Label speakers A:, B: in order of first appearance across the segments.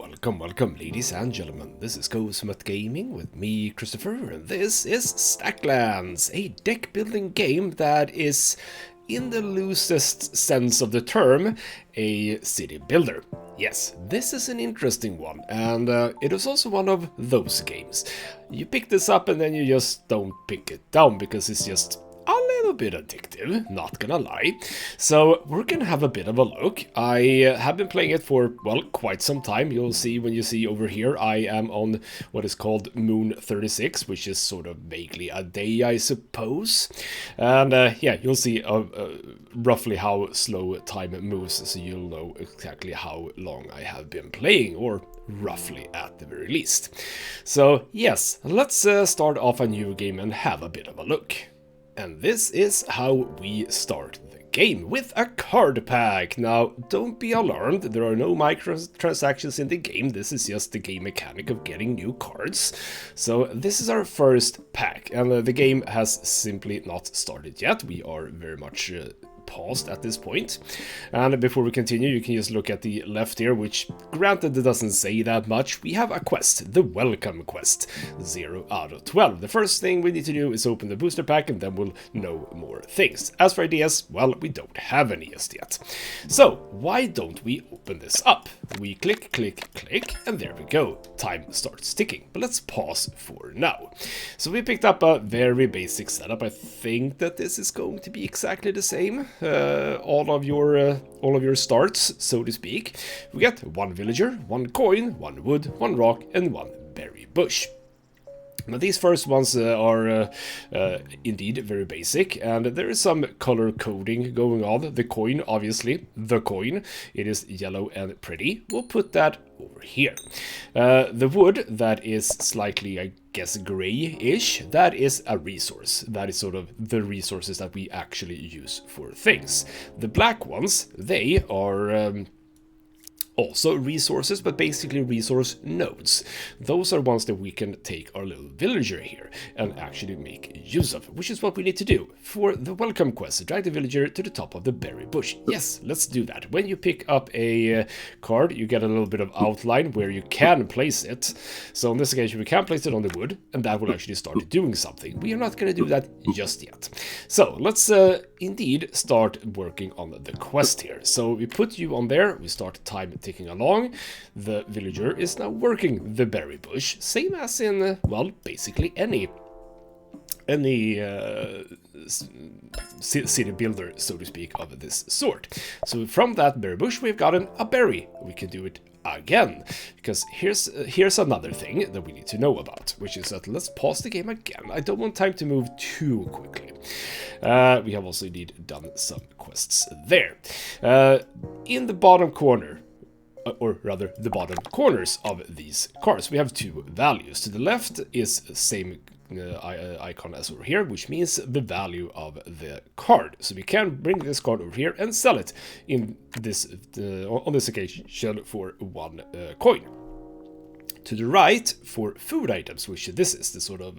A: Welcome, ladies and gentlemen. This is ghostmutgaming with me, Christopher, and this is Stacklands, a deck-building game that is, in the loosest sense of the term, a city builder. Yes, this is an interesting one, and it is also one of those games. You pick this up and then you just don't pick it down because it's just a little bit addictive, not gonna lie. So we're gonna have a bit of a look. I have been playing it for, well, quite some time. You'll see when you see over here, I am on what is called Moon 36, which is sort of vaguely a day, I suppose. And yeah, you'll see roughly how slow time moves, so you'll know exactly how long I have been playing, or roughly at the very least. So yes, let's start off a new game and have a bit of a look. And this is how we start the game, with a card pack. Now, don't be alarmed, there are no microtransactions in the game, this is just the game mechanic of getting new cards. So this is our first pack, and the game has simply not started yet. We are very much paused at this point. And before we continue, you can just look at the left here, which granted it doesn't say that much. We have a quest, the welcome quest, 0 out of 12. The first thing we need to do is open the booster pack, and then we'll know more things. As for ideas, well, we don't have any just yet. So why don't we open this up? We click, and there we go. Time starts ticking, but let's pause for now. So we picked up a very basic setup. I think that this is going to be exactly the same. All of your starts, so to speak. We get one villager, one coin, one wood, one rock, and one berry bush. Now these first ones are indeed very basic, and there is some color coding going on. The coin, obviously, the coin, it is yellow and pretty. We'll put that over here. The wood, that is slightly, I guess, gray-ish, that is a resource. That is sort of the resources that we actually use for things. The black ones, they are also resources, but basically resource nodes. Those are ones that we can take our little villager here and actually make use of, which is what we need to do for the welcome quest. Drag the villager to the top of the berry bush. Yes, let's do that. When you pick up a card, you get a little bit of outline where you can place it. So in this occasion, we can place it on the wood, and that will actually start doing something. We are not going to do that just yet. So let's indeed start working on the quest here. So we put you on there, we start time ticking along. The villager is now working the berry bush, same as in, well, basically any city builder, so to speak, of this sort. So from that berry bush, we've gotten a berry. We can do it again, because here's another thing that we need to know about, which is that let's pause the game again. I don't want time to move too quickly. We have also indeed done some quests there. In the bottom corner, or rather the bottom corners of these cards, we have two values. To the left is the same icon as over here, which means the value of the card. So we can bring this card over here and sell it in this on this occasion for one coin. To the right, for food items, which this is the sort of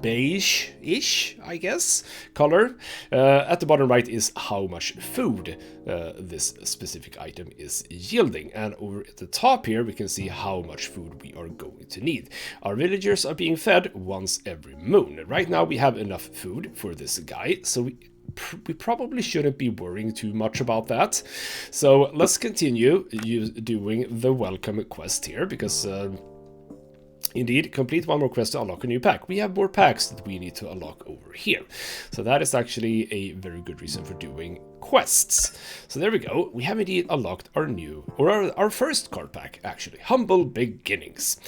A: beige-ish, I guess, color. At the bottom right is how much food this specific item is yielding, and over at the top here we can see how much food we are going to need. Our villagers are being fed once every moon. Right now we have enough food for this guy, so we probably shouldn't be worrying too much about that. So let's continue doing the welcome quest here, because indeed, complete one more quest to unlock a new pack. We have more packs that we need to unlock over here. So that is actually a very good reason for doing quests. So there we go. We have indeed unlocked our new, or our first card pack, actually. Humble Beginnings.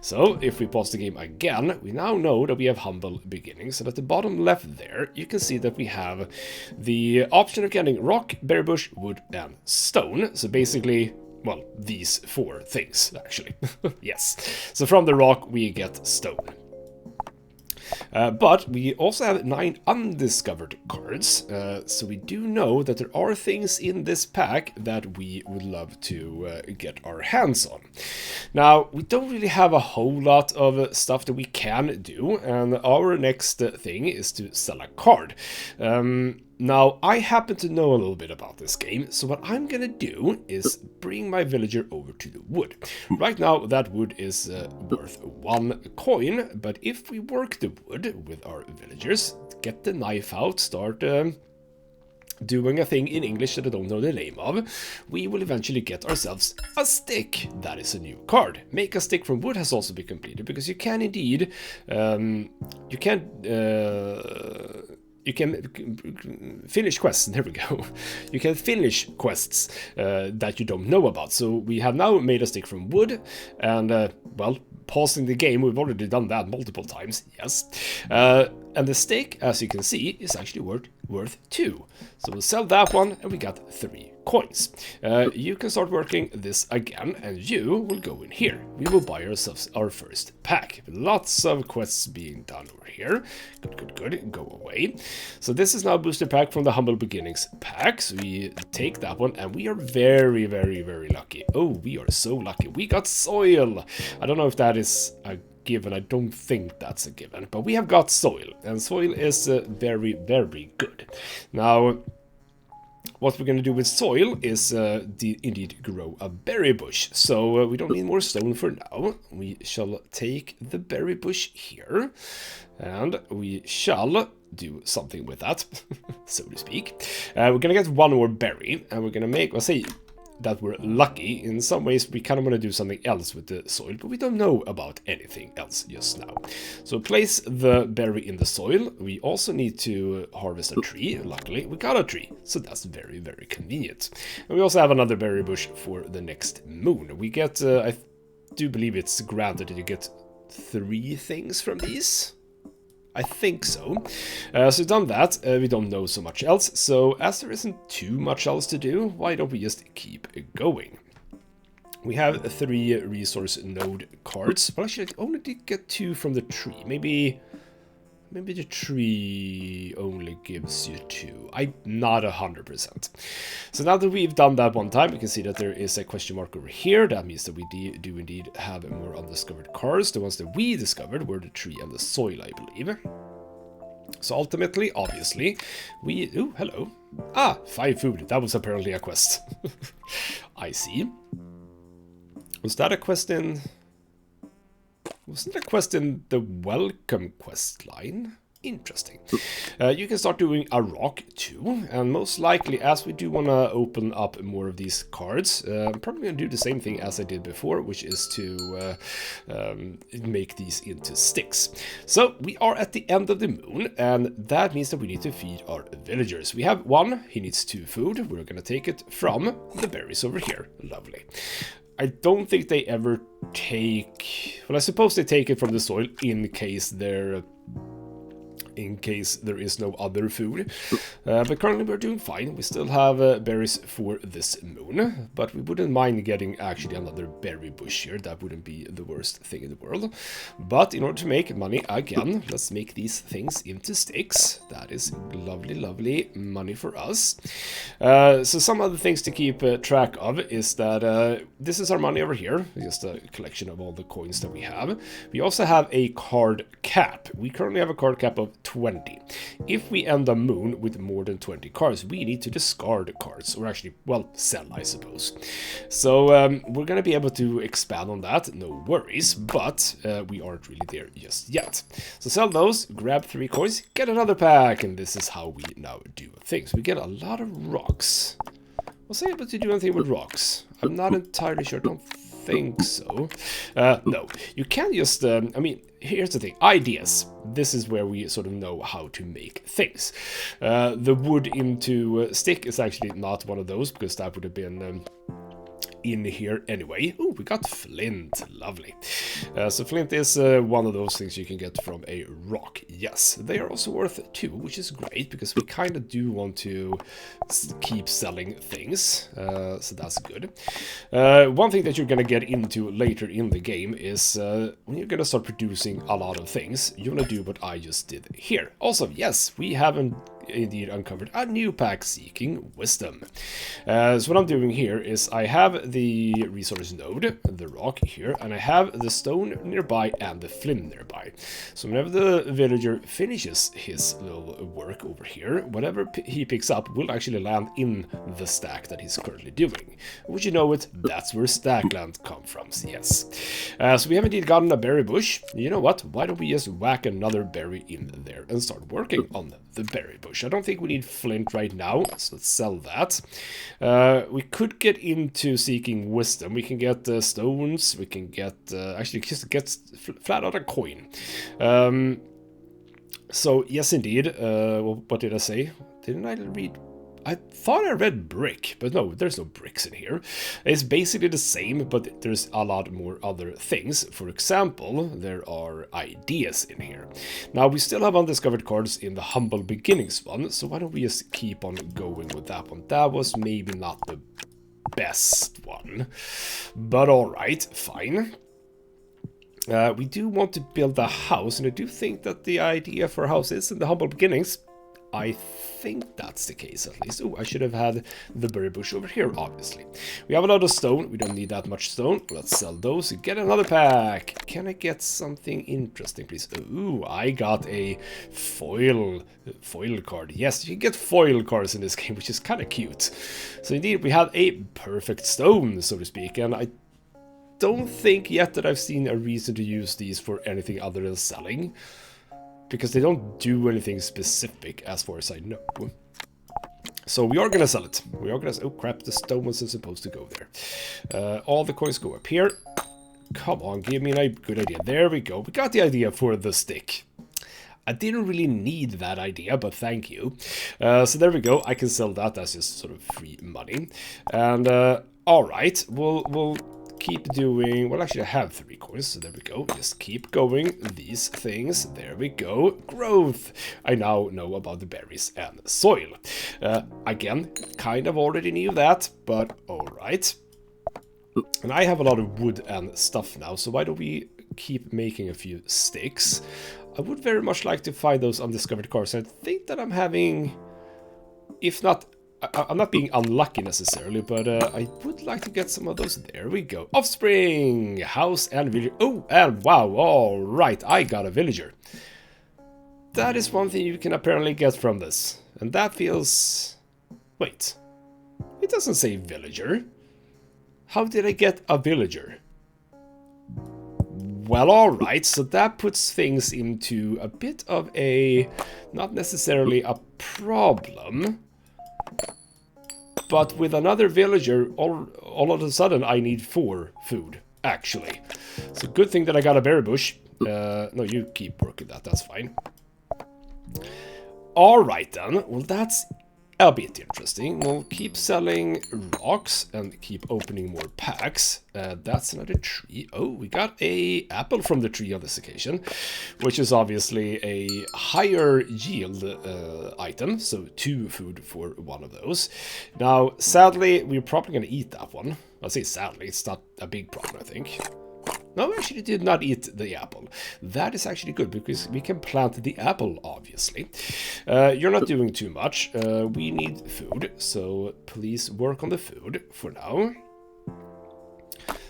A: So if we pause the game again, we now know that we have Humble Beginnings. And at the bottom left there, you can see that we have the option of getting rock, berry bush, wood, and stone. So basically, well, these four things, actually. Yes. So from the rock, we get stone. But we also have 9 undiscovered cards, so we do know that there are things in this pack that we would love to get our hands on. Now, we don't really have a whole lot of stuff that we can do, and our next thing is to sell a card. Now, I happen to know a little bit about this game, so what I'm gonna do is bring my villager over to the wood. Right now, that wood is worth 1 coin, but if we work the wood with our villagers, get the knife out, start doing a thing in English that I don't know the name of, we will eventually get ourselves a stick. That is a new card. Make a stick from wood has also been completed, because you can indeed, you can finish quests. There we go. You can finish quests that you don't know about. So we have now made a stick from wood, and well, pausing the game, we've already done that multiple times, yes. And the stick, as you can see, is actually worth 2. So we'll sell that one, and we got 3 coins. You can start working this again, and you will go in here. We will buy ourselves our first pack. Lots of quests being done over here. Good. Go away. So this is now a booster pack from the Humble Beginnings pack. So we take that one, and we are very, very, very lucky. Oh, we are so lucky. We got soil. I don't know if that is a given. I don't think that's a given, but we have got soil, and soil is very, very good. Now, what we're going to do with soil is indeed grow a berry bush. So we don't need more stone for now. We shall take the berry bush here, and we shall do something with that, so to speak. We're going to get 1 more berry, and we're going to make, I'll say that we're lucky. In some ways, we kind of want to do something else with the soil, but we don't know about anything else just now. So place the berry in the soil. We also need to harvest a tree. Luckily, we got a tree, so that's very, very convenient. And we also have another berry bush for the next moon. We get, I do believe it's granted that you get 3 things from these. I think so. So done that, we don't know so much else, so as there isn't too much else to do, why don't we just keep going? We have 3 resource node cards. Well, actually, I only did get 2 from the tree. Maybe the tree only gives you 2. I'm not 100%. So now that we've done that one time, you can see that there is a question mark over here. That means that we do indeed have more undiscovered cards. The ones that we discovered were the tree and the soil, I believe. So ultimately, obviously, we... Oh, hello. Ah, 5 food. That was apparently a quest. I see. Was that a quest in... Wasn't there a quest in the welcome quest line? Interesting. You can start doing a rock too, and most likely, as we do want to open up more of these cards, I'm probably going to do the same thing as I did before, which is to make these into sticks. So we are at the end of the moon, and that means that we need to feed our villagers. We have 1, he needs 2 food. We're going to take it from the berries over here. Lovely. I don't think they ever take... Well, I suppose they take it from the soil in case there is no other food. But currently we're doing fine. We still have berries for this moon, but we wouldn't mind getting actually another berry bush here. That wouldn't be the worst thing in the world. But in order to make money again, let's make these things into sticks. That is lovely, lovely money for us. So some other things to keep track of is that this is our money over here, just a collection of all the coins that we have. We also have a card cap. We currently have a card cap of 20. If we end a moon with more than 20 cards, we need to discard cards, or actually, well, sell, I suppose. So we're going to be able to expand on that, no worries, but we aren't really there just yet. So sell those, grab 3 coins, get another pack, and this is how we now do things. We get a lot of rocks. Was I able to do anything with rocks? I'm not entirely sure, I don't think so. No, you can just, I mean, here's the thing, ideas. This is where we sort of know how to make things. The wood into stick is actually not one of those, because that would have been in here anyway. Oh, we got flint. Lovely. So flint is one of those things you can get from a rock. Yes, they are also worth 2, which is great, because we kind of do want to keep selling things. So that's good. One thing that you're going to get into later in the game is when you're going to start producing a lot of things, you want to do what I just did here. Also, yes, we haven't indeed uncovered a new pack seeking wisdom. So what I'm doing here is I have the resource node, the rock here, and I have the stone nearby and the flint nearby. So whenever the villager finishes his little work over here, whatever he picks up will actually land in the stack that he's currently doing. Would you know it? That's where Stacklands come from, yes. So we have indeed gotten a berry bush. You know what? Why don't we just whack another berry in there and start working on the berry bush? I don't think we need flint right now, so let's sell that. We could get into seeking wisdom. We can get stones. We can get actually just get flat out a coin. So yes, indeed. Well, what did I say? Didn't I read? I thought I read brick, but no, there's no bricks in here. It's basically the same, but there's a lot more other things. For example, there are ideas in here. Now, we still have undiscovered cards in the humble beginnings one, so why don't we just keep on going with that one? That was maybe not the best one, but alright, fine. We do want to build a house, and I do think that the idea for a house is in the humble beginnings. I think that's the case, at least. Oh, I should have had the berry bush over here, obviously. We have a lot of stone. We don't need that much stone. Let's sell those. Get another pack. Can I get something interesting, please? Ooh, I got a foil card. Yes, you can get foil cards in this game, which is kind of cute. So indeed, we have a perfect stone, so to speak, and I don't think yet that I've seen a reason to use these for anything other than selling, because they don't do anything specific as far as I know. So we are gonna sell it. We are gonna... Oh crap, the stone wasn't supposed to go there. All the coins go up here. Come on, give me a good idea. There we go. We got the idea for the stick. I didn't really need that idea, but thank you. So there we go. I can sell that as just sort of free money. And alright, we'll keep doing... Well, actually, I have 3 coins, so there we go. Just keep going. These things. There we go. Growth. I now know about the berries and soil. Again, kind of already knew that, but alright. And I have a lot of wood and stuff now, so why don't we keep making a few sticks? I would very much like to find those undiscovered cards. I think that I'm having... If not... I'm not being unlucky necessarily, but I would like to get some of those. There we go. Offspring! House and villager. Oh, and wow, alright, I got a villager. That is one thing you can apparently get from this. And that feels... Wait. It doesn't say villager. How did I get a villager? Well, alright, so that puts things into a bit of a... Not necessarily a problem... But with another villager, all of a sudden, I need 4 food, actually. So good thing that I got a berry bush. No, you keep working that, that's fine. Alright then, well that's a bit interesting. We'll keep selling rocks and keep opening more packs. That's another tree. Oh, we got a apple from the tree on this occasion, which is obviously a higher yield item, so 2 food for one of those. Now, sadly, we're probably going to eat that one. I'll say sadly, it's not a big problem, I think. No, actually did not eat the apple. That is actually good, because we can plant the apple, obviously. You're not doing too much. We need food, so please work on the food for now.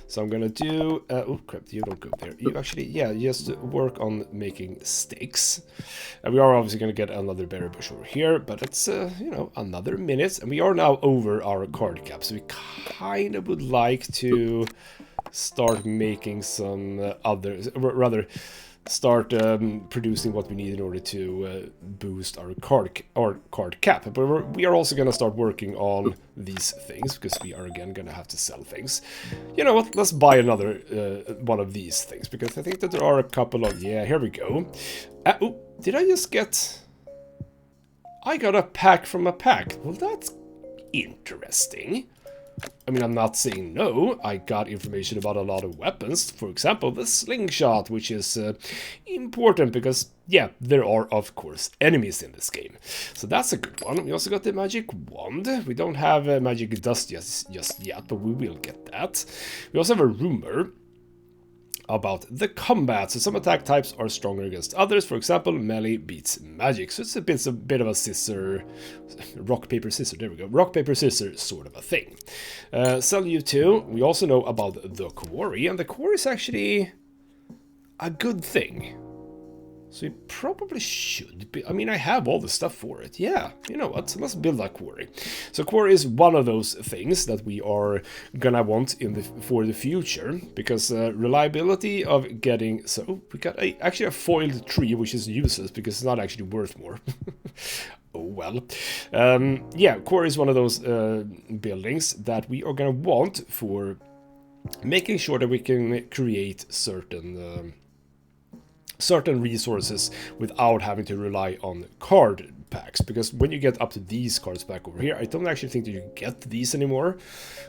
A: So I'm gonna do... oh, crap, you don't go there. You actually, yeah, just work on making sticks. And we are obviously gonna get another berry bush over here, but it's, you know, another minute. And we are now over our card cap, so we kind of would like to... start making some rather start producing what we need in order to boost our card cap. But we are also going to start working on these things, because we are again going to have to sell things. You know what, let's buy another one of these things, because I think that there are a couple of... Yeah, here we go. Oh, did I just get... I got a pack from a pack. Well, that's interesting. I mean, I'm not saying no. I got information about a lot of weapons. For example, the slingshot, which is important because, yeah, there are, of course, enemies in this game. So that's a good one. We also got the magic wand. We don't have magic dust just yet, but we will get that. We also have a rumor. about the combat. So some attack types are stronger against others. For example, melee beats magic. So it's a bit of a scissor, rock, paper, scissor. There we go. Rock, paper, scissors sort of a thing. Sell you two. We also know about the quarry. And the quarry is actually a good thing. So we probably should be... I mean, I have all the stuff for it. Yeah, you know what? Let's build a quarry. So quarry is one of those things that we are gonna want for the future. Because reliability of getting... So we got actually a foiled tree, which is useless because it's not actually worth more. Oh well. Yeah, quarry is one of those buildings that we are gonna want for making sure that we can create certain resources without having to rely on card packs, because when you get up to these cards back over here, I don't actually think that you can get these anymore.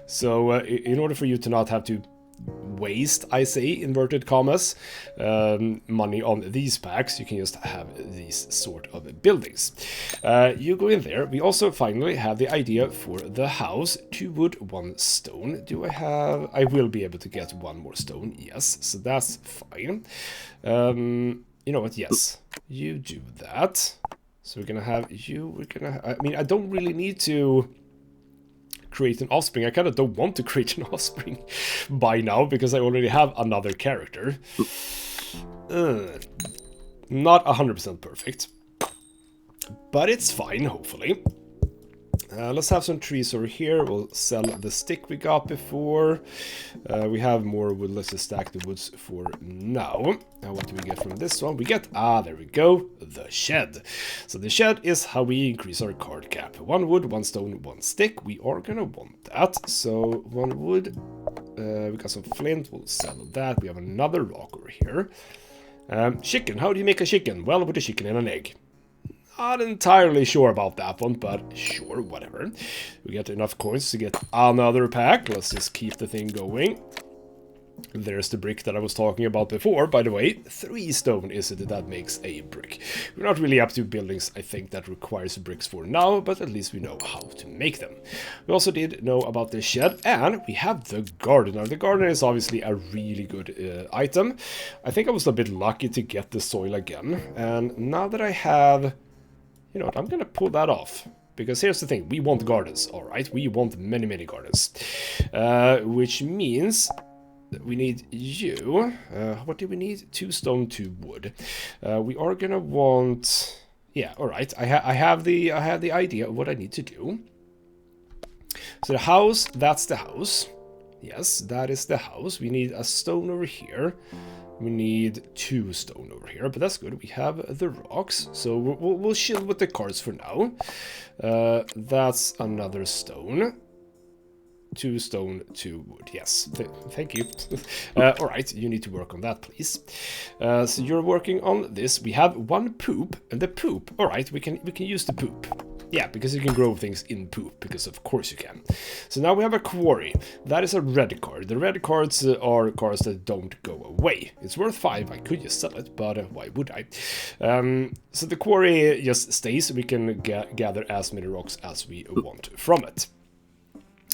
A: So in order for you to not have to waste, I say, inverted commas, money on these packs, you can just have these sort of buildings. You go in there. We also finally have the idea for the house. 2 wood, 1 stone. Do I have... I will be able to get 1 more stone, yes, so that's fine. You know what, yes, you do that. So we're gonna have you, I mean, I don't really need to create an offspring. I kind of don't want to create an offspring by now because I already have another character. Not 100% perfect, but it's fine, hopefully. Let's have some trees over here. We'll sell the stick we got before. We have more wood. Let's just stack the woods for now. Now what do we get from this one? We get, there we go, the shed. So the shed is how we increase our card cap. 1 wood, 1 stone, 1 stick. We are gonna want that. So 1 wood, we got some flint, we'll sell that. We have another rock over here. Chicken, how do you make a chicken? Well, with a chicken and an egg. Not entirely sure about that one, but sure, whatever. We get enough coins to get another pack. Let's just keep the thing going. There's the brick that I was talking about before, by the way. 3 stone is it that makes a brick. We're not really up to buildings, I think, that requires bricks for now, but at least we know how to make them. We also did know about the shed, and we have the garden. Now, the garden is obviously a really good item. I think I was a bit lucky to get the soil again, and now that I have... You know what, I'm gonna pull that off. Because here's the thing, we want gardens, alright? We want many, many gardens. Which means that we need you. What do we need? 2 stone, 2 wood. We are gonna want... Yeah, alright. I have the idea of what I need to do. So the house, that's the house. Yes, that is the house. We need a stone over here. We need 2 stone over here, but that's good. We have the rocks, so we'll chill with the cards for now. That's another stone. 2 stone, 2 wood. Yes, thank you. All right, you need to work on that, please. So you're working on this. We have 1 poop, and the poop. All right, we can use the poop. Yeah, because you can grow things in poop, because of course you can. So now we have a quarry. That is a red card. The red cards are cards that don't go away. It's worth 5. I could just sell it, but why would I? So the quarry just stays. We can gather as many rocks as we want from it.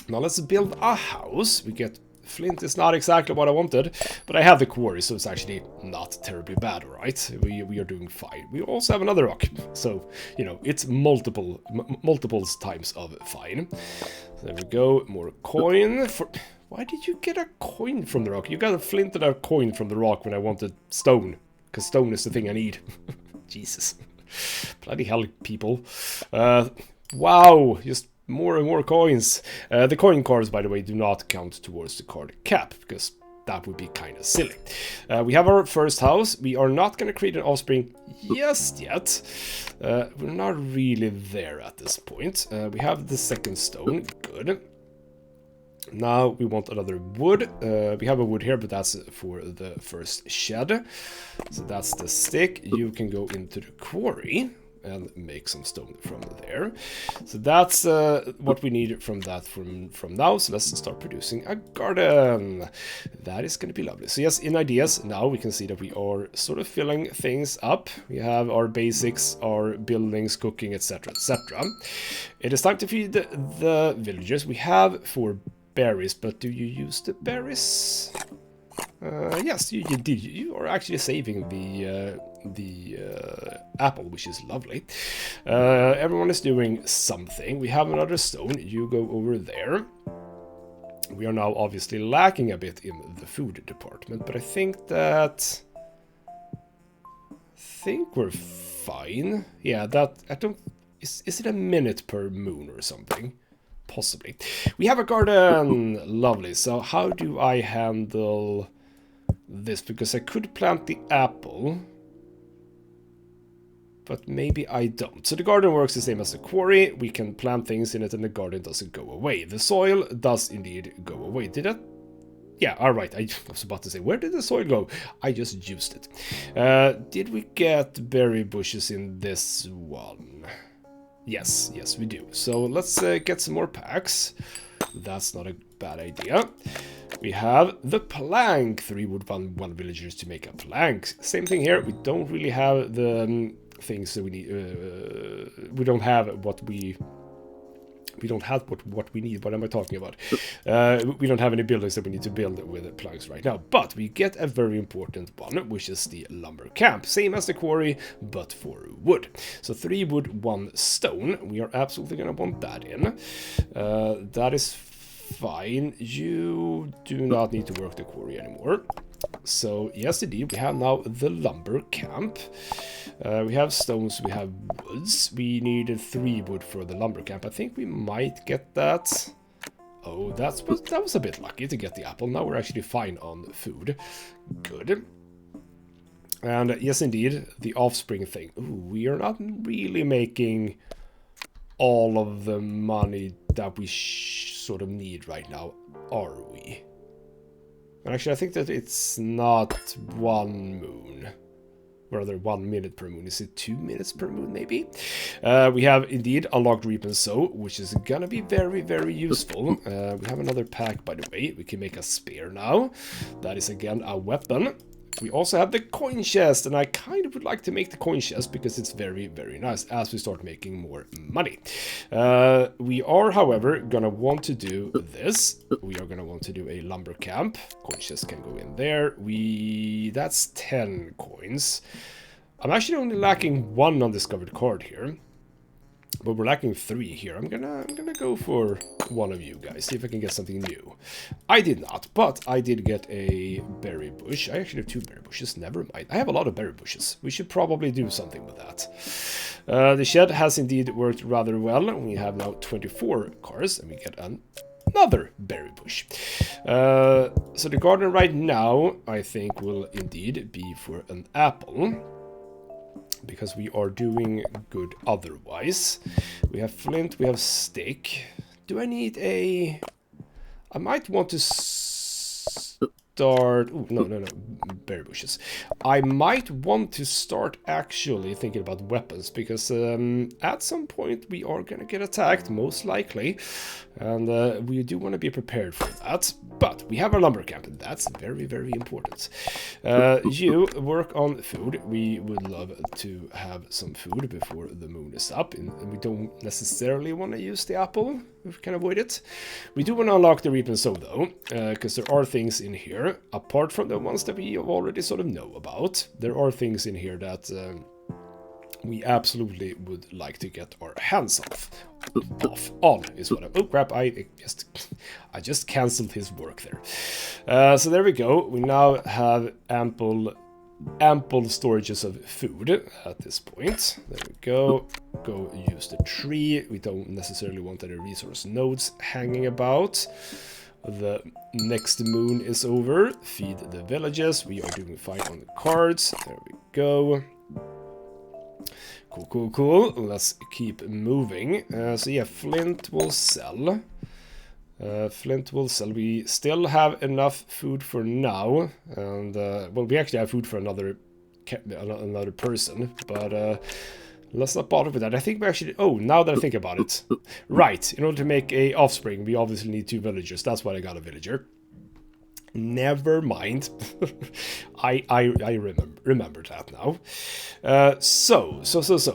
A: Now let's build a house. We get... Flint is not exactly what I wanted, but I have the quarry, so it's actually not terribly bad, alright? We are doing fine. We also have another rock, so, you know, it's multiple times of fine. So there we go, more coin. Why did you get a coin from the rock? You got a flint and a coin from the rock when I wanted stone, because stone is the thing I need. Jesus. Bloody hell, people. Wow, just... More and more coins. The coin cards, by the way, do not count towards the card cap, because that would be kind of silly. We have our first house. We are not going to create an offspring just yet. We're not really there at this point. We have the second stone. Good. Now we want another wood. We have a wood here, but that's for the first shed. So that's the stick. You can go into the quarry and make some stone from there. So that's what we need from that from now. So let's start producing a garden. That is going to be lovely. So yes, in ideas, now we can see that we are sort of filling things up. We have our basics, our buildings, cooking, etc., etc. It is time to feed the villagers. We have 4 berries, but do you use the berries? Yes, you did. You are actually saving the apple, which is lovely. Everyone is doing something. We have another stone. You go over there. We are now obviously lacking a bit in the food department, but I think we're fine. Yeah, that I don't. Is it a minute per moon or something? Possibly. We have a garden. Lovely. So how do I handle this? Because I could plant the apple, but maybe I don't. So the garden works the same as the quarry. We can plant things in it and the garden doesn't go away. The soil does indeed go away. Did it? Yeah, alright. I was about to say, where did the soil go? I just used it. Did we get berry bushes in this one? Yes, we do. So let's get some more packs. That's not a bad idea. We have the plank. 3 wood, 1 villagers to make a plank. Same thing here. We don't really have the things that we need. We don't have what we need. What am I talking about? We don't have any buildings that we need to build with planks right now. But we get a very important one, which is the lumber camp. Same as the quarry, but for wood. So 3 wood, 1 stone. We are absolutely going to want that in. That is fine. You do not need to work the quarry anymore. So yes, indeed, we have now the lumber camp. We have stones, we have woods. We needed 3 wood for the lumber camp. I think we might get that. Oh, that was a bit lucky to get the apple. Now we're actually fine on food. Good. And yes, indeed, the offspring thing. Ooh, we are not really making all of the money that we sort of need right now, are we? And actually, I think that it's not 1 moon. Rather, 1 minute per moon. Is it 2 minutes per moon, maybe? We have indeed unlocked Reap and Sow, which is gonna be very, very useful. We have another pack, by the way. We can make a spear now. That is again a weapon. We also have the coin chest, and I kind of would like to make the coin chest because it's very, very nice as we start making more money. We are, however, gonna want to do this. We are gonna want to do a lumber camp. Coin chest can go in there. That's 10 coins. I'm actually only lacking 1 undiscovered card here. But we're lacking 3 here. I'm gonna go for one of you guys. See if I can get something new. I did not, but I did get a berry bush. I actually have 2 berry bushes. Never mind. I have a lot of berry bushes. We should probably do something with that. The shed has indeed worked rather well. We have now 24 cars, and we get another berry bush. So the garden right now, I think, will indeed be for an apple, because we are doing good otherwise. We have flint, we have stick. Do I need a... I might want to start... Ooh, no, berry bushes. I might want to start actually thinking about weapons, because at some point we are gonna get attacked, most likely. And we do want to be prepared for that. But we have our lumber camp, and that's very, very important. You work on food. We would love to have some food before the moon is up. And we don't necessarily want to use the apple. We can avoid it. We do want to unlock the Reap and Sow, though, because there are things in here, apart from the ones that we already sort of know about. There are things in here that... we absolutely would like to get our hands on is what oh crap, I just cancelled his work there. So there we go. We now have ample storages of food at this point. There we go. Go use the tree. We don't necessarily want any resource nodes hanging about. The next moon is over. Feed the villages. We are doing fine on the cards. There we go. Cool. Let's keep moving. So yeah, flint will sell. We still have enough food for now, and well, we actually have food for another person, but let's not bother with that. I think we actually... Oh, now that I think about it, right? In order to make a offspring, we obviously need 2 villagers. That's why I got a villager. Never mind. I remember that now. So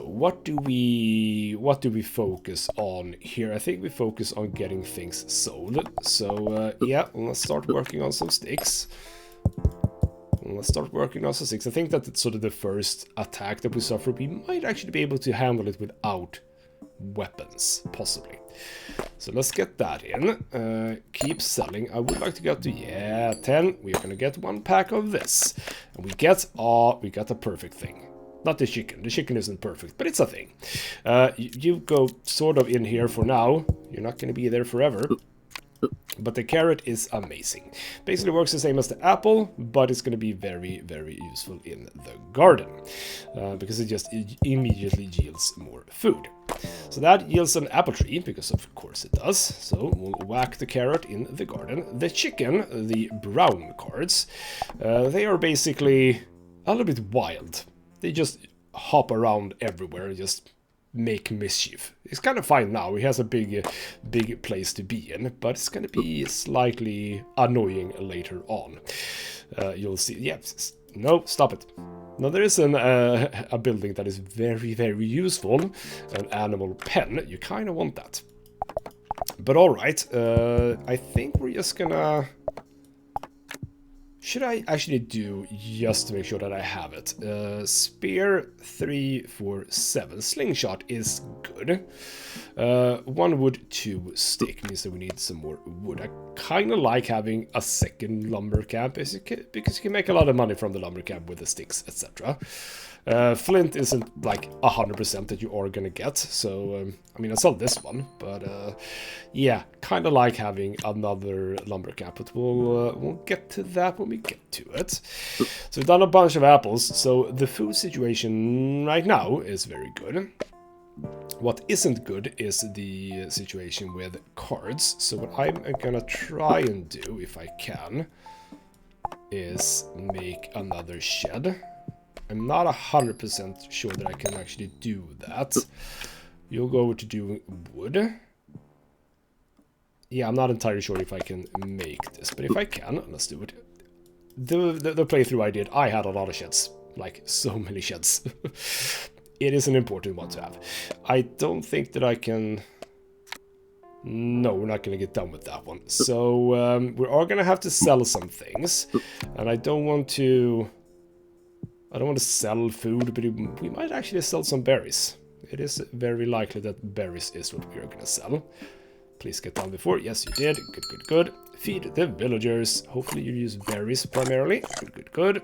A: what do we focus on here? I think we focus on getting things sold. So yeah, let's start working on some sticks. Let's start working on 6. I think that it's sort of the first attack that we suffer. We might actually be able to handle it without weapons, possibly. So let's get that in. Keep selling. I would like to get to, yeah, 10. We're gonna get 1 pack of this. And we got a perfect thing. Not the chicken. The chicken isn't perfect, but it's a thing. You go sort of in here for now. You're not gonna be there forever. But the carrot is amazing. Basically works the same as the apple, but it's going to be very, very useful in the garden. Because it just immediately yields more food. So that yields an apple tree, because of course it does. So we'll whack the carrot in the garden. The chicken, the brown cards, they are basically a little bit wild. They just hop around everywhere and just make mischief. It's kind of fine now. He has a big place to be in, but it's going to be slightly annoying later on. You'll see. Yeah, no, stop it. Now there is a building that is very, very useful, an animal pen. You kind of want that. But all right, I think we're just gonna. Should I actually do, just to make sure that I have it? Spear 3, 4, 7. Slingshot is good. 1 wood, 2 stick means that we need some more wood. I kind of like having a second lumber camp because you can make a lot of money from the lumber camp with the sticks, etc. Flint isn't like 100% that you are gonna get, so I mean I sold this one, but yeah, kind of like having another lumber camp, but we'll get to that when we get to it. So we've done a bunch of apples, so the food situation right now is very good. What isn't good is the situation with cards, so what I'm gonna try and do, if I can, is make another shed. I'm not 100% sure that I can actually do that. You'll go over to doing wood. Yeah, I'm not entirely sure if I can make this, but if I can, let's do it. The playthrough I did, I had a lot of sheds, like so many sheds. It is an important one to have. I don't think that I can. No, we're not going to get done with that one. So we are going to have to sell some things, and I don't want to sell food, but we might actually sell some berries. It is very likely that berries is what we are going to sell. Please get down before. Yes, you did. Good, good, good. Feed the villagers. Hopefully you use berries primarily. Good, good, good.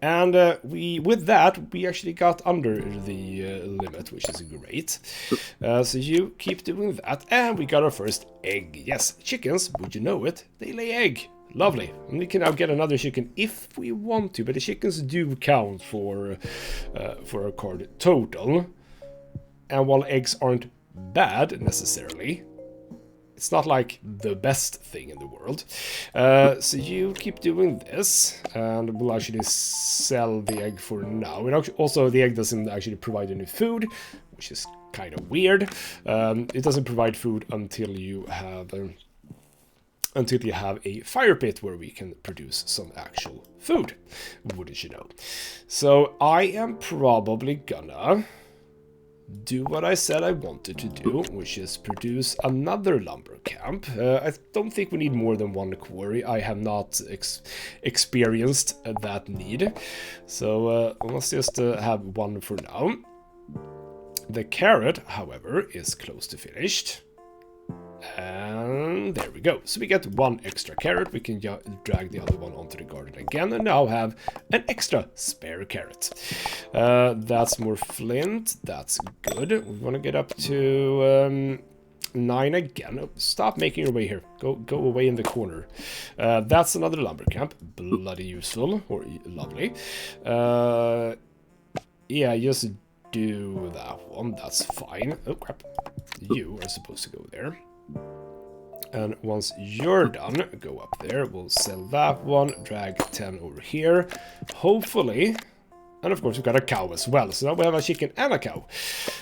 A: And with that, we actually got under the limit, which is great. So you keep doing that. And we got our first egg. Yes, chickens, would you know it? They lay egg. Lovely. And we can now get another chicken if we want to, but the chickens do count for a card total. And while eggs aren't bad necessarily, it's not like the best thing in the world. So you keep doing this, and we'll actually sell the egg for now. And also, the egg doesn't actually provide any food, which is kind of weird. It doesn't provide food until you have a fire pit where we can produce some actual food, wouldn't you know? So I am probably gonna do what I said I wanted to do, which is produce another lumber camp. I don't think we need more than 1 quarry. I have not experienced that need. So let's just have 1 for now. The carrot, however, is close to finished. And there we go. So we get 1 extra carrot. We can drag the other one onto the garden again and now have an extra spare carrot. That's more flint. That's good. We want to get up to 9 again. Oh, stop making your way here. Go away in the corner. That's another lumber camp. Bloody useful. Or lovely. Yeah, just do that one. That's fine. Oh, crap. You are supposed to go there. And once you're done, go up there. We'll sell that one. Drag 10 over here. Hopefully. And of course, we've got a cow as well. So now we have a chicken and a cow.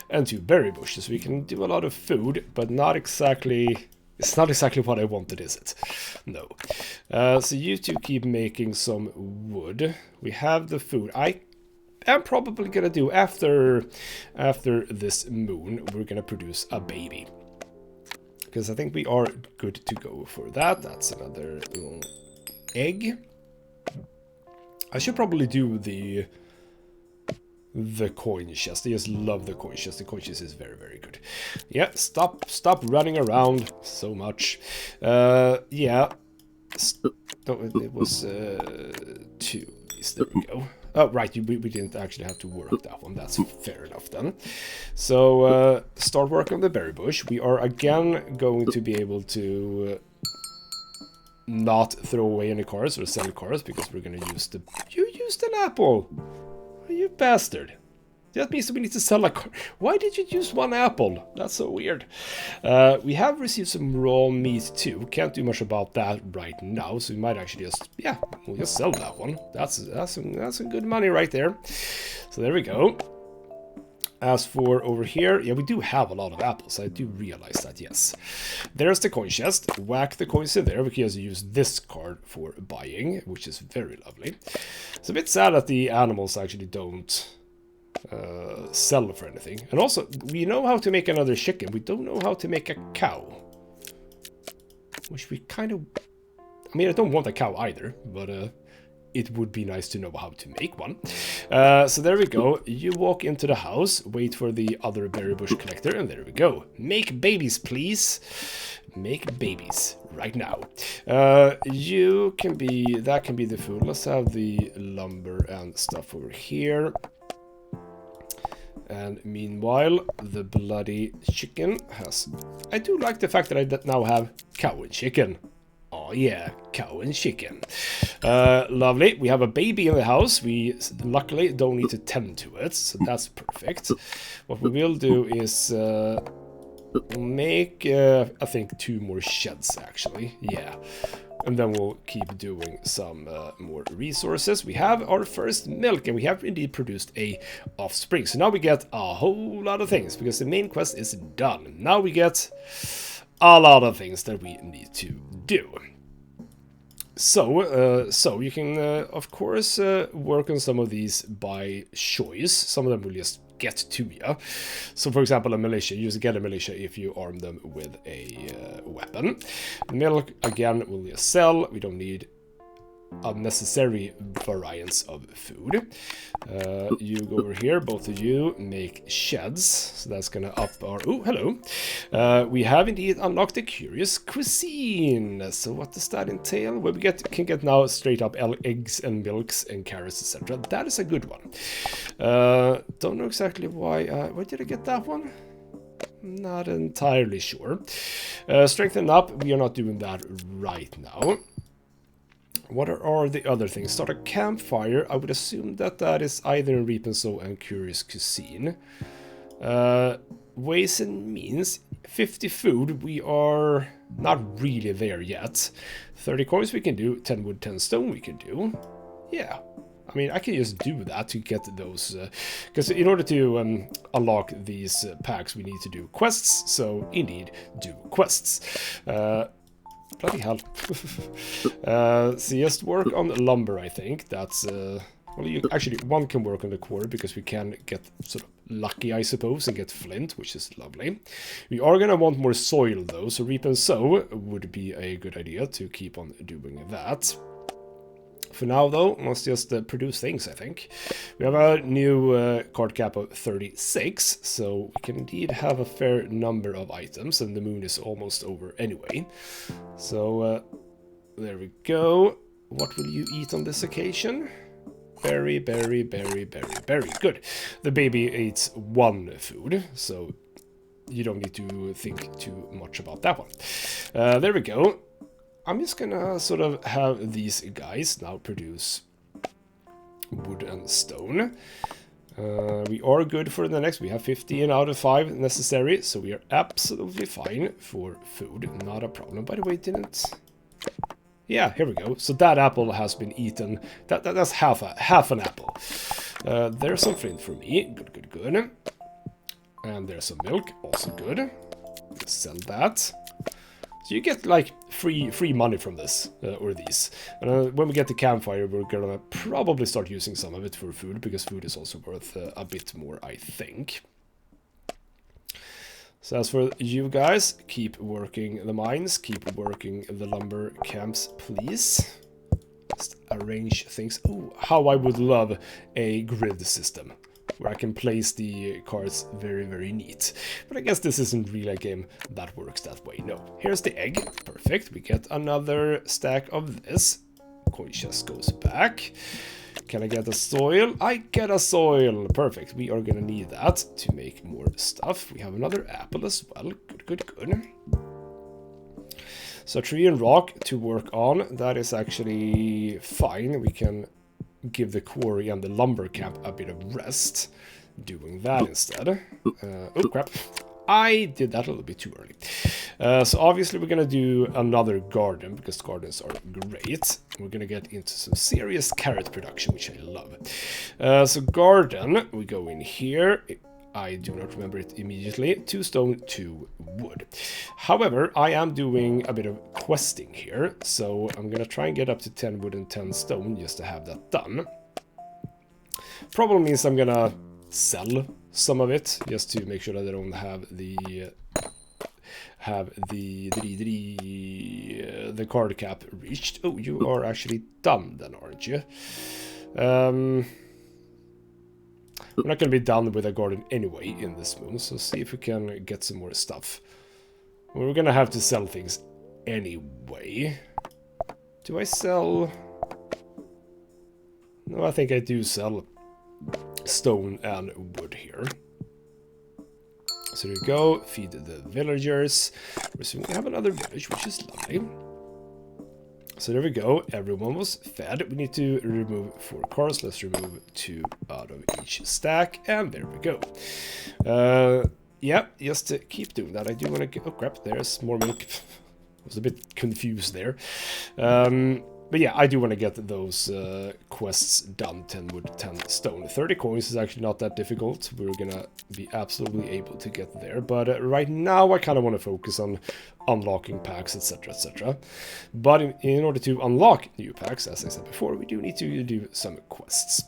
A: And 2 berry bushes. We can do a lot of food, but not exactly. It's not exactly what I wanted, is it? No. So you 2 keep making some wood. We have the food. I am probably going to do after this moon, we're going to produce a baby. Because I think we are good to go for that. That's another egg. I should probably do the coin chest. I just love the coin chest. The coin chest is very, very good. Yeah, stop running around so much. Yeah. It was 2. There we go. Oh, right, we didn't actually have to work that one. That's fair enough then. So, start work on the berry bush. We are again going to be able to not throw away any cards or sell cards because we're going to use the... You used an apple! You bastard. That means we need to sell a card. Why did you use 1 apple? That's so weird. We have received some raw meat too. Can't do much about that right now, so we might actually just, yeah, we'll just sell that one. That's some good money right there. So there we go. As for over here, yeah, we do have a lot of apples. I do realize that, yes. There's the coin chest. Whack the coins in there. We can just use this card for buying, which is very lovely. It's a bit sad that the animals actually don't sell for anything. And also, we know how to make another chicken. We don't know how to make a cow. Which we kind of... I mean, I don't want a cow either, but it would be nice to know how to make one. So there we go. You walk into the house, wait for the other berry bush collector, and there we go. Make babies, please. Make babies right now. You can be... That can be the food. Let's have the lumber and stuff over here. And meanwhile, the bloody chicken has... I do like the fact that I now have cow and chicken. Oh yeah, cow and chicken. Lovely. We have a baby in the house. We luckily don't need to tend to it, so that's perfect. What we will do is make, I think, 2 more sheds, actually. Yeah. And then we'll keep doing some more resources. We have our first milk, and we have indeed produced a offspring. So now we get a whole lot of things, because the main quest is done. Now we get a lot of things that we need to do. So you can, of course, work on some of these by choice. Some of them will just get to you. So, for example, a militia. You just get a militia if you arm them with a weapon. Milk, again, will just sell. We don't need unnecessary variants of food. You go over here, both of you make sheds, so that's gonna up our... Oh, hello. We have indeed unlocked a curious cuisine. So what does that entail? Well, we can get now straight up eggs and milks and carrots, etc. That is a good one. Don't know exactly why. Where did I get that one? Not entirely sure. Strengthen up. We are not doing that right now. What are the other things? Start a campfire. I would assume that that is either in Reap and Sow and Curious Cuisine. Ways and means. 50 food. We are not really there yet. 30 coins we can do. 10 wood, 10 stone we can do. Yeah. I mean, I can just do that to get those... Because in order to unlock these packs, we need to do quests. So, indeed, do quests. Bloody hell. So just work on lumber, I think. That's, well, actually, one can work on the quarry because we can get sort of lucky, I suppose, and get flint, which is lovely. We are going to want more soil, though, so Reap and Sow would be a good idea to keep on doing that. For now, though, let's just produce things, I think. We have a new card cap of 36, so we can indeed have a fair number of items, and the moon is almost over anyway. So, there we go. What will you eat on this occasion? Berry, berry, berry, berry, berry. Good. The baby eats 1 food, so you don't need to think too much about that one. There we go. I'm just gonna sort of have these guys now produce wood and stone. We are good for the next. We have 15 out of 5 necessary, so we are absolutely fine for food. Not a problem. By the way, didn't... Yeah, here we go. So that apple has been eaten. That's half an apple. There's some flint for me. Good, good, good. And there's some milk. Also good. Let's sell that. So you get like free money from this, or these. And when we get the campfire, we're gonna probably start using some of it for food, because food is also worth a bit more, I think. So as for you guys, keep working the mines, keep working the lumber camps, please. Just arrange things. Oh, how I would love a grid system where I can place the cards very, very neat. But I guess this isn't really a game that works that way. No. Here's the egg. Perfect. We get another stack of this. Coin chest goes back. Can I get a soil? I get a soil. Perfect. We are gonna need that to make more stuff. We have another apple as well. Good, good, good. So tree and rock to work on. That is actually fine. We can give the quarry and the lumber camp a bit of rest doing that instead. Oh crap. I did that a little bit too early. So obviously we're gonna do another garden because gardens are great. We're gonna get into some serious carrot production, which I love. So garden, we go in here. I do not remember it immediately. 2 stone, 2 wood. However, I am doing a bit of questing here, so I'm gonna try and get up to 10 wood and 10 stone just to have that done. Problem means I'm gonna sell some of it just to make sure that I don't have the card cap reached. Oh, you are actually done then, aren't you? We're not going to be done with a garden anyway in this moon, so see if we can get some more stuff. We're going to have to sell things anyway. Do I sell? No, I think I do sell stone and wood here. So there we go, feed the villagers. We have another village, which is lovely. So there we go, everyone was fed. We need to remove 4 cars. Let's remove 2 out of each stack, and there we go. Yeah, just to keep doing that, I do want to get... Oh crap, there's more milk. I was a bit confused there. But yeah, I do want to get those quests done. 10 wood, 10 stone. 30 coins is actually not that difficult. We're gonna be absolutely able to get there. But right now I kind of want to focus on unlocking packs, etc, etc. But in order to unlock new packs, as I said before, we do need to do some quests.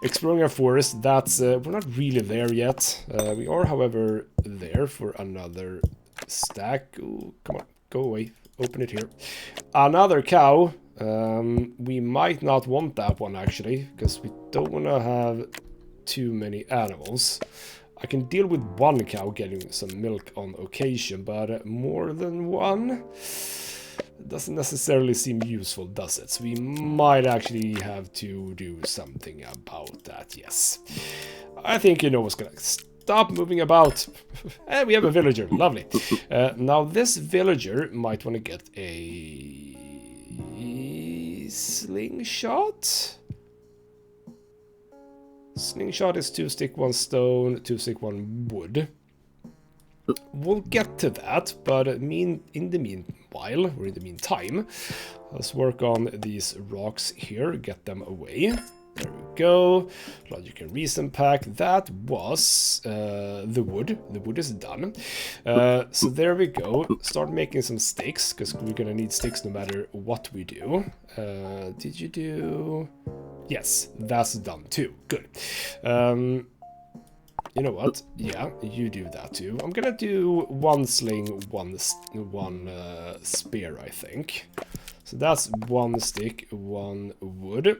A: Exploring our forest, that's... we're not really there yet. We are, however, there for another stack. Ooh, come on, go away. Open it here. Another cow. We might not want that one actually, because we don't want to have too many animals. I can deal with 1 cow getting some milk on occasion, but more than 1 doesn't necessarily seem useful, does it? So we might actually have to do something about that, yes. I think you know what's gonna... Stop moving about. And we have a villager, lovely. Now this villager might want to get a... slingshot? Slingshot is 2 stick, 1 stone, 2 stick, 1 wood. We'll get to that, but in the meanwhile, or in the meantime, let's work on these rocks here, get them away. There we go. Logic and reason pack. That was the wood. The wood is done. So there we go. Start making some sticks, because we're gonna need sticks no matter what we do. Did you do... Yes, that's done too. Good. You know what? Yeah, you do that too. I'm gonna do 1 sling, 1 spear, I think. So that's 1 stick, 1 wood.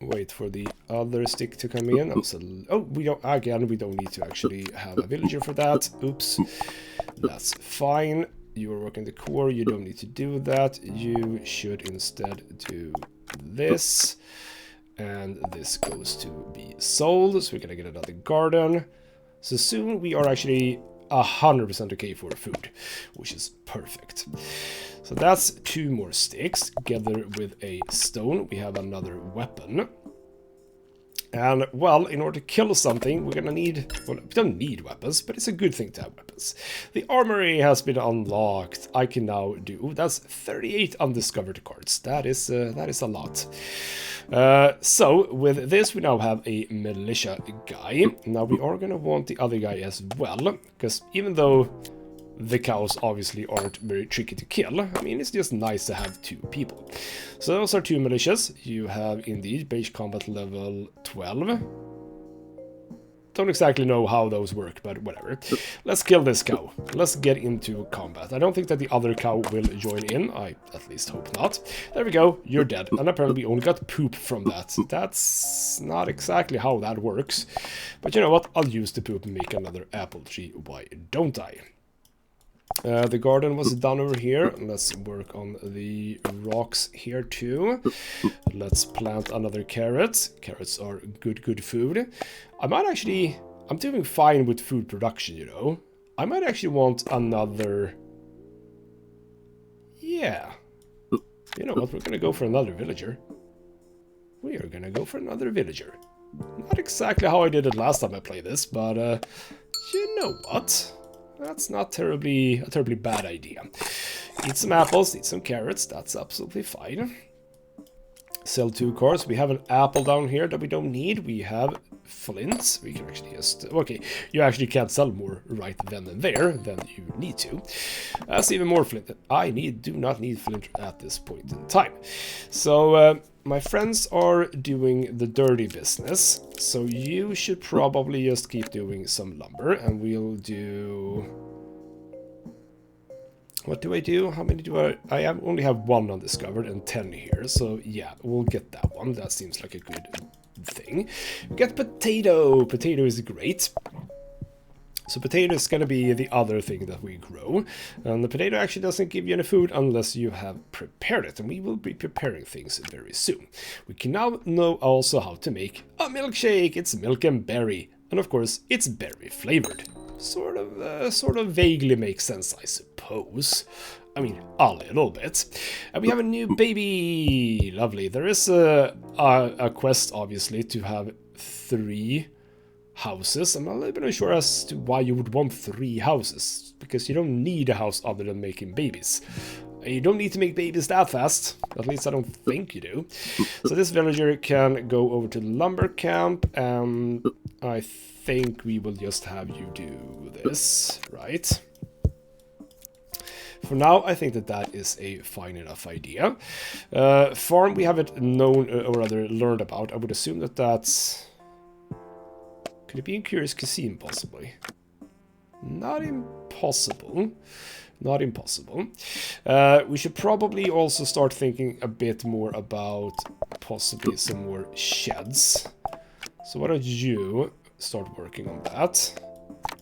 A: Wait for the other stick to come in. Oh, we don't need to actually have a villager for that. Oops. That's fine. You are working the core. You don't need to do that. You should instead do this. And this goes to be sold. So we're gonna get another garden. So soon we are actually 100% okay for food, which is perfect. So that's 2 more sticks, together with a stone. We have another weapon. And, well, in order to kill something, we're gonna need... Well, we don't need weapons, but it's a good thing to have weapons. The armory has been unlocked. I can now do... Ooh, that's 38 undiscovered cards. That is a lot. So, with this, we now have a militia guy. Now, we are gonna want the other guy as well, because even though... the cows obviously aren't very tricky to kill. I mean, it's just nice to have 2 people. So those are 2 militias. You have indeed base combat level 12. don't exactly know how those work, but whatever. Let's kill this cow. Let's get into combat. I don't think that the other cow will join in. I at least hope not. There we go. You're dead. And apparently we only got poop from that. That's not exactly how that works. But you know what? I'll use the poop and make another apple tree. Why don't I? The garden was done over here. Let's work on the rocks here too. Let's plant another carrot. Carrots are good food. I might actually... I'm doing fine with food production, you know. I might actually want another... Yeah. You know what? We're gonna go for another villager. We are gonna go for another villager. Not exactly how I did it last time I played this, but you know what? That's not a terribly bad idea. Eat some apples, eat some carrots, that's absolutely fine. Sell 2 cars. We have an apple down here that we don't need. We have flints. We can actually just... Okay, you actually can't sell more right then and there than you need to. That's even more flint. I do not need flint at this point in time. So, my friends are doing the dirty business. So you should probably just keep doing some lumber. And we'll do... What do I do? How many do I only have 1 undiscovered and 10 here. So yeah, we'll get that one. That seems like a good thing. We get potato. Potato is great. So potato is going to be the other thing that we grow. And the potato actually doesn't give you any food unless you have prepared it. And we will be preparing things very soon. We can now know also how to make a milkshake. It's milk and berry. And of course, it's berry flavored. Sort of vaguely makes sense, I suppose. I mean, a little bit. And we have a new baby. Lovely. There is a quest, obviously, to have 3 houses. I'm not a little bit unsure as to why you would want 3 houses. Because you don't need a house other than making babies. You don't need to make babies that fast. At least I don't think you do. So this villager can go over to the lumber camp. And I think we will just have you do this, right? For now, I think that is a fine enough idea. Farm we haven't known, or rather learned about. I would assume that that's... Could it be in Curious Cuisine, possibly? Not impossible. Not impossible. We should probably also start thinking a bit more about possibly some more sheds. So why don't you start working on that?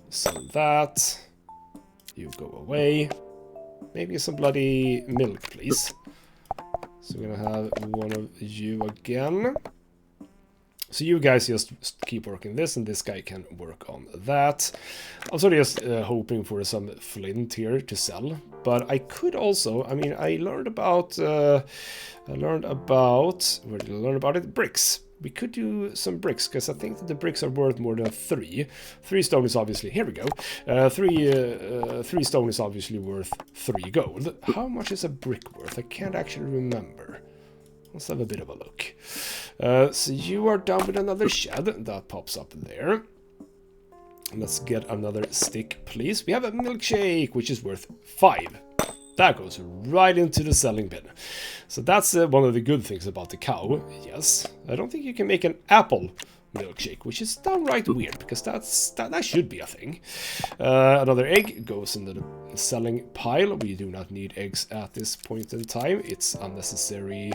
A: Sell that. You go away. Maybe some bloody milk, please. So we're gonna have one of you again. So you guys just keep working this, and this guy can work on that. I'm sort of just hoping for some flint here to sell. But I could also, I mean, I learned about, where did I learn about it? Bricks. We could do some bricks, because I think that the bricks are worth more than 3. 3 stone is obviously, here we go. 3 stone is obviously worth 3 gold. How much is a brick worth? I can't actually remember. Let's have a bit of a look. So you are done with another shed. That pops up there. Let's get another stick, please. We have a milkshake, which is worth 5. That goes right into the selling bin. So that's one of the good things about the cow. Yes. I don't think you can make an apple milkshake, which is downright weird, because that should be a thing. Another egg goes into the selling pile. We do not need eggs at this point in time. It's unnecessary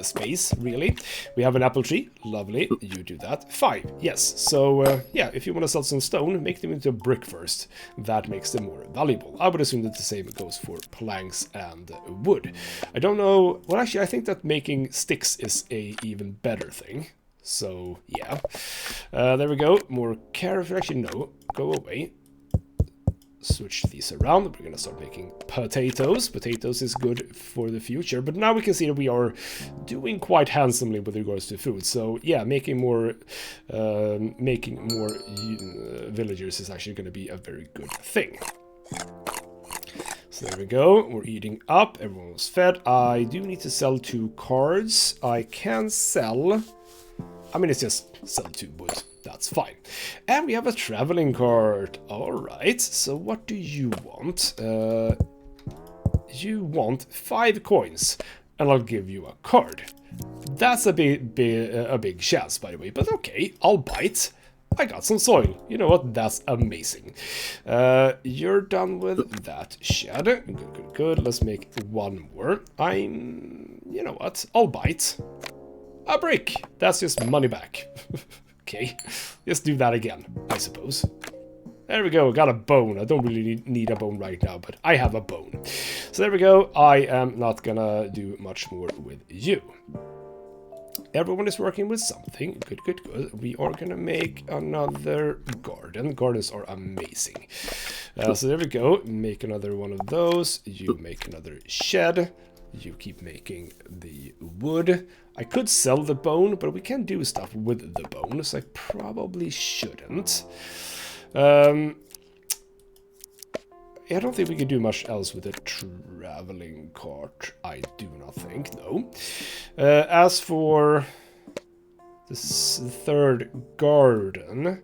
A: space, really. We have an apple tree. Lovely. You do that. 5. Yes. So, yeah, if you want to sell some stone, make them into a brick first. That makes them more valuable. I would assume that the same goes for planks and wood. I don't know. Well, actually, I think that making sticks is a even better thing. So, yeah. There we go. More carrot. Actually, no. Go away. Switch these around. We're going to start making potatoes. Potatoes is good for the future, but now we can see that we are doing quite handsomely with regards to food. So yeah, making more villagers is actually going to be a very good thing. So there we go. We're eating up. Everyone was fed. I do need to sell 2 cards. I can sell... I mean, it's just sell 2 wood. That's fine. And we have a traveling cart. Alright, so what do you want? You want 5 coins. and I'll give you a card. That's a big chance, by the way, but okay, I'll bite. I got some soil. You know what? That's amazing. You're done with that shed. Good. Let's make one more. You know what? I'll bite. A brick. That's just money back. Okay, let's do that again, I suppose. There we go, got a bone. I don't really need a bone right now, but I have a bone. So there we go. I am not gonna do much more with you. Everyone is working with something. Good. We are gonna make another garden. Gardens are amazing. So there we go. Make another one of those. You make another shed. You keep making the wood. I could sell the bone, but we can do stuff with the bone, so I probably shouldn't. I don't think we can do much else with a traveling cart. I do not think, no. As for this third garden,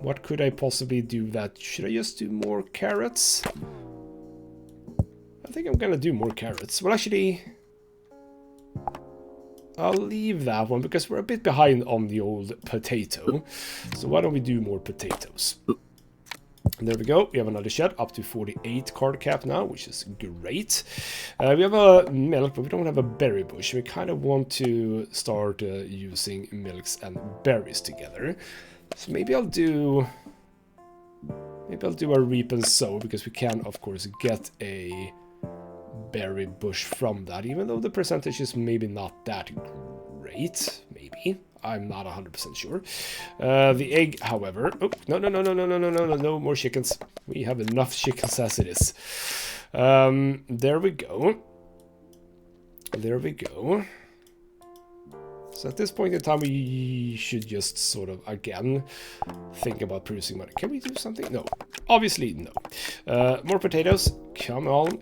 A: what could I possibly do that? Should I just do more carrots? I think I'm gonna do more carrots. Well, actually, I'll leave that one because we're a bit behind on the old potato. So why don't we do more potatoes? And there we go. We have another shed up to 48 card cap now, which is great. We have a milk, but we don't have a berry bush. We kind of want to start using milks and berries together. So maybe I'll do a reap and sow, because we can, of course, get a berry bush from that, even though the percentage is maybe not that great. Maybe. I'm not 100% sure. The egg, however... Oh, no more chickens. We have enough chickens as it is. There we go. There we go. So at this point in time, we should just sort of, again, think about producing money. Can we do something? No. Obviously, no. More potatoes. Come on,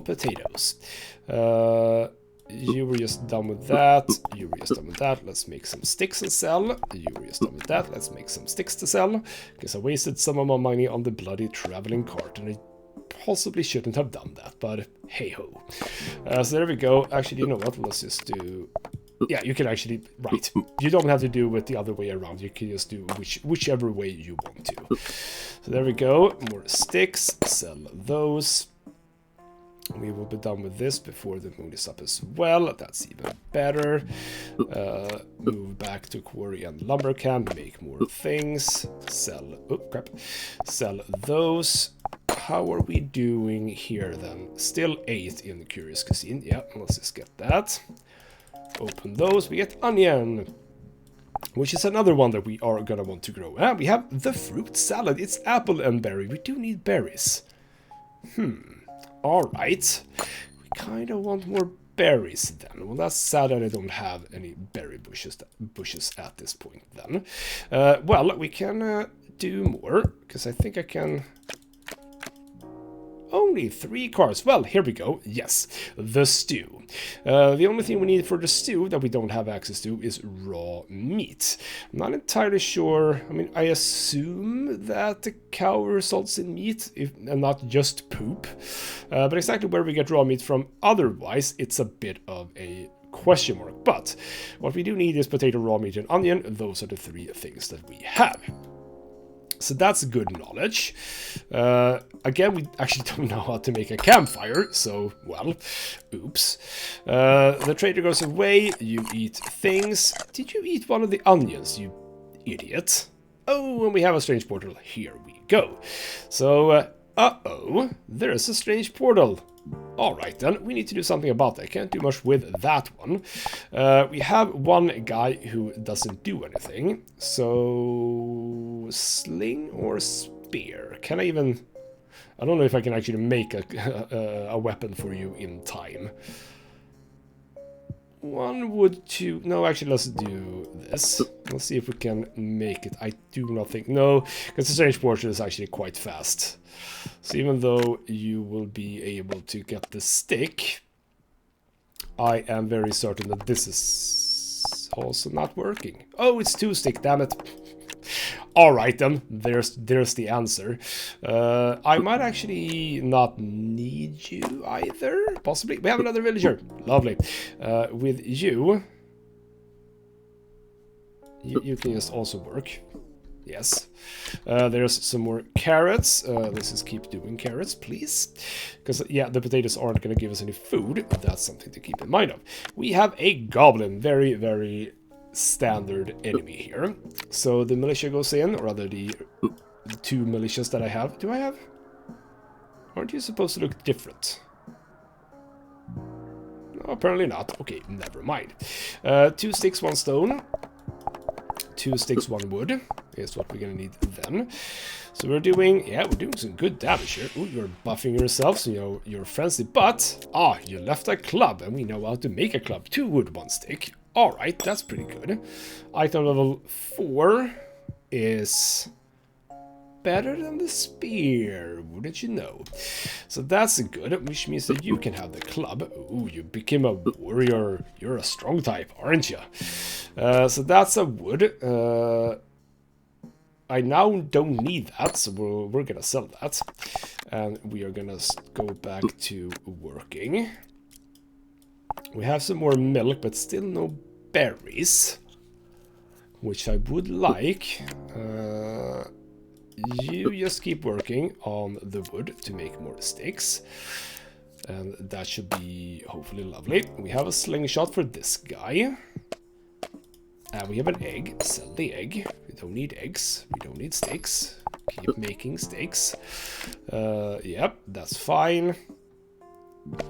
A: potatoes. You were just done with that. You were just done with that. Let's make some sticks and sell. You were just done with that. Let's make some sticks to sell. Because I wasted some of my money on the bloody traveling cart. And I possibly shouldn't have done that. But hey-ho. So there we go. Actually, you know what? Let's just do... Yeah, you can actually... Right. You don't have to do it the other way around. You can just do whichever way you want to. So there we go. More sticks. Sell those. We will be done with this before the moon is up as well. That's even better. Move back to quarry and lumber camp. Make more things. Sell... Oh, crap. Sell those. How are we doing here then? Still 8 in the Curious Cuisine. Yeah, let's just get that. Open those. We get onion, which is another one that we are gonna want to grow. And we have the fruit salad. It's apple and berry. We do need berries. Alright. We kind of want more berries then. Well, that's sad that I don't have any berry bushes at this point then. Well, we can do more, because I think I can... Only 3 cards. Well, here we go. Yes, the stew. The only thing we need for the stew that we don't have access to is raw meat. I'm not entirely sure. I mean, I assume that the cow results in meat and not just poop. But exactly where we get raw meat from otherwise, it's a bit of a question mark. But what we do need is potato, raw meat, and onion. Those are the 3 things that we have. So that's good knowledge. Again, we actually don't know how to make a campfire, so, well, oops. The trader goes away, you eat things. Did you eat one of the onions, you idiot? Oh, and we have a strange portal. Here we go. So, uh-oh, there is a strange portal. Alright then, we need to do something about that. Can't do much with that one. We have one guy who doesn't do anything. So, sling or spear? Can I even... I don't know if I can actually make a weapon for you in time. One would to... No, actually, let's do this. Let's see if we can make it. I do not think... No, because the strange portal is actually quite fast. So even though you will be able to get the stick, I am very certain that this is also not working. Oh, it's 2 stick, damn it. All right then, there's the answer. I might actually not need you either, possibly. We have another villager, lovely. With you can just also work. Yes. There's some more carrots. Let's just keep doing carrots, please. Because, yeah, the potatoes aren't going to give us any food. That's something to keep in mind of. We have a goblin. Very, very standard enemy here. So the militia goes in, or rather the 2 militias that I have. Do I have? Aren't you supposed to look different? No, apparently not. Okay, never mind. 2 sticks, 1 stone. 2 sticks, 1 wood is what we're gonna need then. So we're doing some good damage here. Ooh, you're buffing yourself, so you know you're frenzy. But you left a club, and we know how to make a club. 2 wood, 1 stick. All right, that's pretty good. Item level 4 is better than the spear, wouldn't you know? So that's good, which means that you can have the club. Ooh, you became a warrior. You're a strong type, aren't you? So that's a wood. I now don't need that, so we're gonna sell that. And we are gonna go back to working. We have some more milk, but still no berries, which I would like. You just keep working on the wood to make more sticks. And that should be hopefully lovely. We have a slingshot for this guy. And we have an egg. Sell the egg. We don't need eggs. We don't need sticks. Keep making sticks. Yep, that's fine.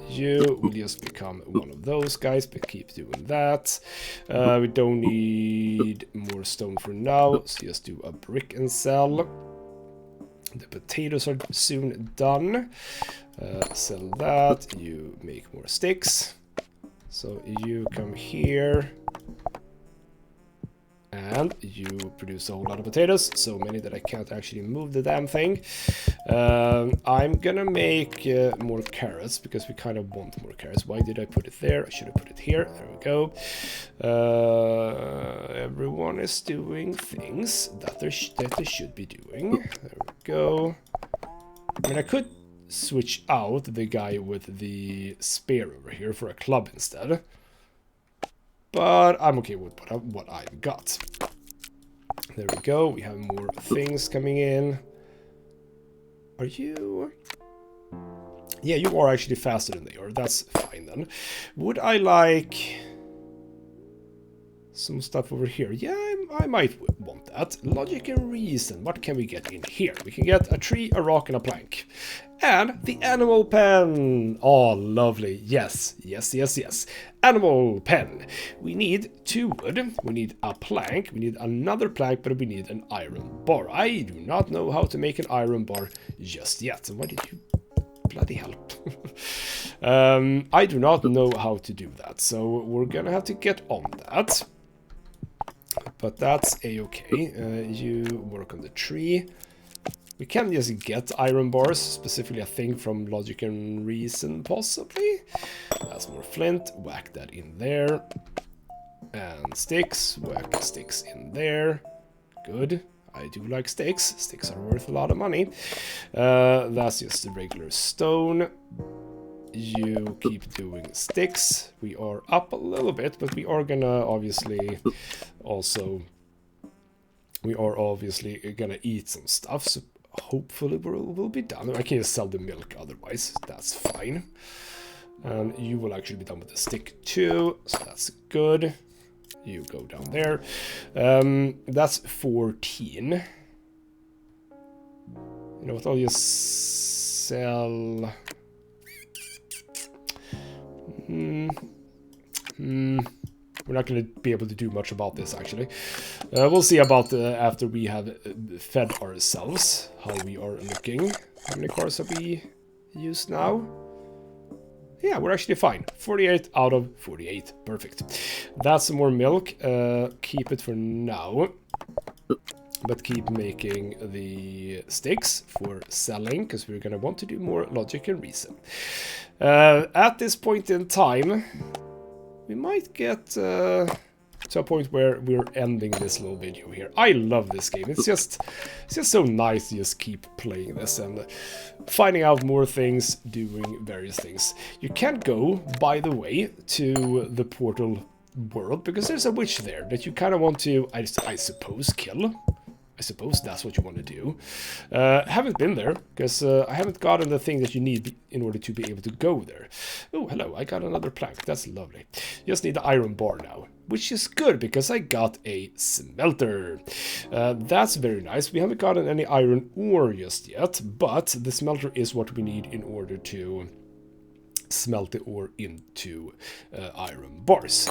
A: You will just become one of those guys, but keep doing that. We don't need more stone for now, so just do a brick and sell. The potatoes are soon done. Sell that. You make more sticks. So you come here. And you produce a whole lot of potatoes, so many that I can't actually move the damn thing. I'm gonna make more carrots, because we kind of want more carrots. Why did I put it there? I should have put it here. There we go. Everyone is doing things that they should be doing. There we go. I mean, I could switch out the guy with the spear over here for a club instead. But I'm okay with what I've got. There we go. We have more things coming in. Are you... Yeah, you are actually faster than they are. That's fine then. Would I like some stuff over here? Yeah, I might want that. Logic and reason. What can we get in here? We can get a tree, a rock, and a plank. And the animal pen. Oh, lovely. Yes, yes, yes, yes. Animal pen. We need 2 wood. We need a plank. We need another plank, but we need an iron bar. I do not know how to make an iron bar just yet. So why did you... Bloody hell. I do not know how to do that. So we're gonna have to get on that. But that's a-okay. You work on the tree. We can just get iron bars, specifically a thing from Logic and Reason, possibly. That's more flint. Whack that in there. And sticks. Whack sticks in there. Good. I do like sticks. Sticks are worth a lot of money. That's just the regular stone. You keep doing sticks. We are up a little bit, but we are gonna obviously also... We are obviously gonna eat some stuff, so hopefully we'll be done. I can just sell the milk otherwise. That's fine. And you will actually be done with the stick too, so that's good. You go down there. That's 14. You know what, I'll just sell... We're not going to be able to do much about this, actually. We'll see about after we have fed ourselves, how we are looking. How many cars have we used now? Yeah, we're actually fine. 48 out of 48. Perfect. That's some more milk. Keep it for now. But keep making the sticks for selling, because we're going to want to do more Logic and Reason. At this point in time... We might get to a point where we're ending this little video here. I love this game. It's just so nice to just keep playing this and finding out more things, doing various things. You can't go, by the way, to the portal world because there's a witch there that you kind of want to, I suppose, kill. I suppose that's what you want to do. Haven't been there, because I haven't gotten the thing that you need in order to be able to go there. Oh, hello, I got another plank. That's lovely. Just need the iron bar now, which is good, because I got a smelter. That's very nice. We haven't gotten any iron ore just yet, but the smelter is what we need in order to smelt the ore into iron bars.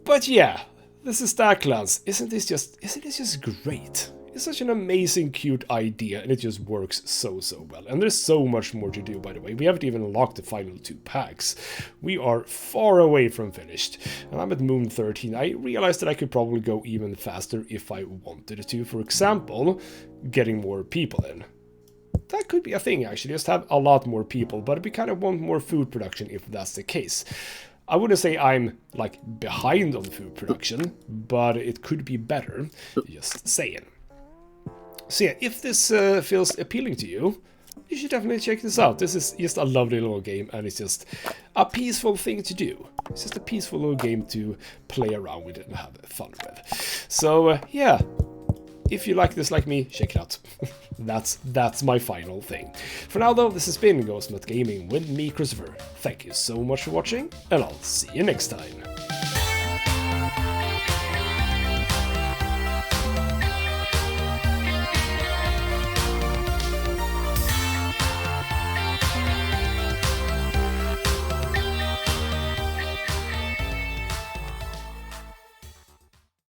A: But yeah, this is Stacklands. Isn't this just great? It's such an amazing, cute idea, and it just works so well. And there's so much more to do, by the way. We haven't even unlocked the final 2 packs. We are far away from finished. And I'm at Moon 13. I realized that I could probably go even faster if I wanted to. For example, getting more people in. That could be a thing, actually. Just have a lot more people. But we kind of want more food production if that's the case. I wouldn't say I'm, like, behind on food production, but it could be better, just saying. So yeah, if this feels appealing to you, you should definitely check this out. This is just a lovely little game, and it's just a peaceful thing to do. It's just a peaceful little game to play around with and have fun with. So yeah, if you like this like me, check it out. That's my final thing. For now though, this has been ghostmutgaming with me, Christopher. Thank you so much for watching, and I'll see you next time.